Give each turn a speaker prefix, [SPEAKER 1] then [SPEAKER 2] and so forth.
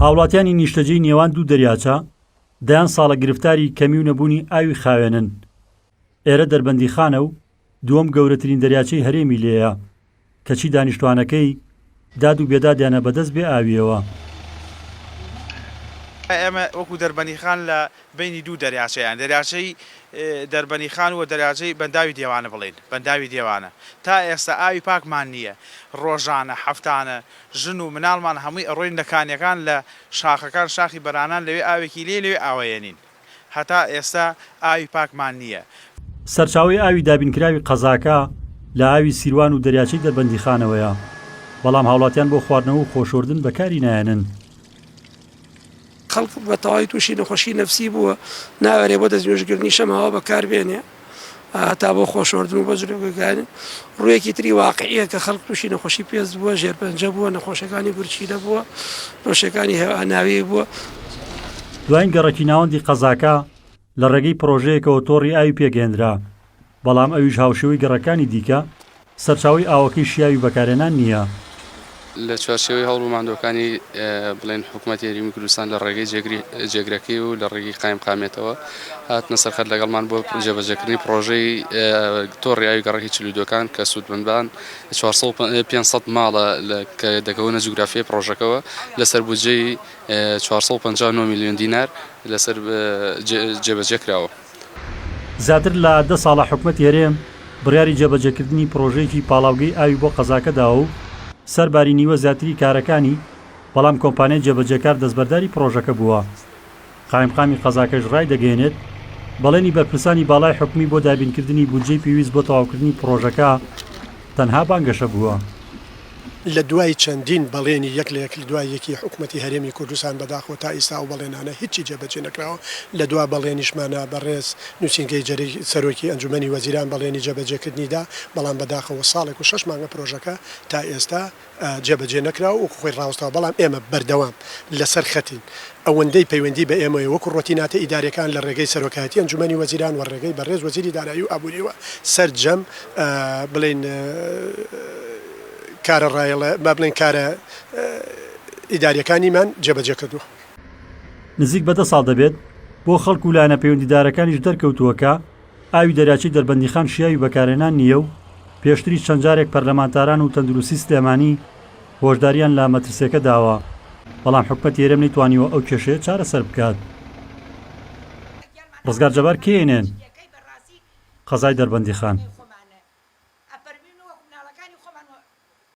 [SPEAKER 1] هاوڵاتیانی نیشتەجێی نێوان دوو دەریاچە دەیان ساڵە گرفتاری کەمی و نەبوونی ئاوی خاوێنن. ئێرە دەربەندیخانە و دووەم گەورەترین دەریاچەی هەرێمی لێیە، کەچی دانیشتوانەکەی داد و بێدادیانە بەدەست بێ ئاویەوە.
[SPEAKER 2] ئێمە وەکو دەربەنیخان لە بینی دوو دەریاچەیان، دەریاچەی دەربەنیخان و دەریاچەی بەنداوی دێوانە بڵێن، بەنداوی دێوانە. تا ئێستا ئاوی پاکمان نییە، ڕۆژانە هەفتانە ژن و مناڵمان هەمووی ئەڕۆین لە کانیەکان لە شاخەکان، شاخی بەرانان لەوێ ئاوێکی لێ ئاوەیەنین. هەتا ئێستا ئاوی پاکمان نییە.
[SPEAKER 1] سەرچاوەی ئاوی دابینکراوی قەزاکە لە ئاوی سیروان و دەریاچەی دەربەندیخانەوەیە، بەڵام هاوڵاتیان بۆ خواردنەوە و خۆشۆردن بەکاری نایەنن.
[SPEAKER 3] خەڵک بە تەواوی تووشی نەخۆشی نەفسی بووە، ناوەرێ بۆ دەستنوێژگرنی شەماوە بەکاربێنێ تا بۆ خۆشۆردن و بە جلوگەکانی ڕوویەکی تری واقعیە کە خەڵک تووشی نەخۆشی پێست بووە، ژێرپەنجە بووە، نەخۆشەکانی گورچینە بووە، ڕۆژەکانی هەواناوی بووە.
[SPEAKER 1] دوایین گەڕێکی ناوەندی قەزاکە لە ڕێگەی پرۆژەیەکەوە تۆڕی ئاوی پێگەێنرا، بەڵام ئەویش هاوشێوەی گەڕەکانی دیکە سەرچاوی ئاوەکەی شیاوی بەکارهێنان نییە.
[SPEAKER 4] لە چوارچێوەی هەوڵ-ماندۆکانی بڵێن حکوومەتی هەرێمی کوردستان لە ڕێگەی جێگرەکەی و لە ڕێگەی قایمقامێتەوە هاتنە سەرخەت لەگەڵمان بۆ جێبەجێکردنی پرۆژەی تۆڕی ئاوی گەڕەکی چلودۆکان کە سوودمەندان 500 ماڵە کە دەکەونە جوگرافیای پرۆژەکەەوە لەسەر بودجەی 459 میلیۆن دینار لەسەر جێبەجێ کراوە.
[SPEAKER 1] زیاتر لە 10 ساڵە حکوومەتی هەرێم بڕیاری جێبەجێکردنی پرۆژەیەکی پاڵاوگەی ئاوی بۆ قەزاکەداوە و سەرباری نیوە زیاتری کارەکانی، بەڵام کۆمپانیای جێبەجێکار دەستبەرداری پرۆژەکە بووە. قایمقامی قەزاکەش ڕای دەگەێنێت بەڵێنی بەرپرسانی باڵای حکومی بۆ دابینکردنی بودجەی پێویست بۆ تەواوکردنی پرۆژەکە تەنها بانگەشە بووە.
[SPEAKER 5] لە دوای چەندین بەڵێنی یەک لە یەک لە دوای یەکی حکوومەتی هەرێمی کوردستان بەداخەوە تا ئێستا و بەڵێنانە هیچی جێبەجێ نەکراوە. لە دوا بەڵێنیشمانە بەڕێز نووسینگەی سەرۆکی ئەنجومەنی وەزیران بەڵێنی جێبەجێکردنیدا، بەڵام بەداخەوە ساڵێک و 6 مانگە پرۆژەکە تا ئێستا جێبەجێ نەکراوە و خۆی ڕاوستەوە. بەڵام ئێمە بەردەوام لەسەر خەتین ئەوەندەی پەیوەندی بە ئێمە وەکو ڕۆتیناتە ئیدارەکان لە ڕێگەی سەرۆکایەتی ئەنجومەنی وەزیران و ڕێگەی بەڕێز وەزیری دارایی و ئابووریەوە سەرجەم بڵێن کارە ڕایەڵە با بڵێن کارە ئیداریەکانیمان جێبەجێ کردووە.
[SPEAKER 1] نزیک بە 10 ساڵ دەبێت بۆ خەڵک و لایەنە پەیوەندیدارەکانیش دەرکەوتووەکە ئاوی دەریاچەی دەربەندیخان شیاوی بەکارهێنان نییە و پێشتری چەند جارێک پەرلەمانتاران و تەندروستی سلێمانی هۆشداریان لە مەترسیەکە داوە، بەڵام حکوومەتی هەرێم نەیتوانیوە ئەو کێشەیە چارەسەر بکات. ڕزگار جەبار کێنێن قەزای دەربەندیخان.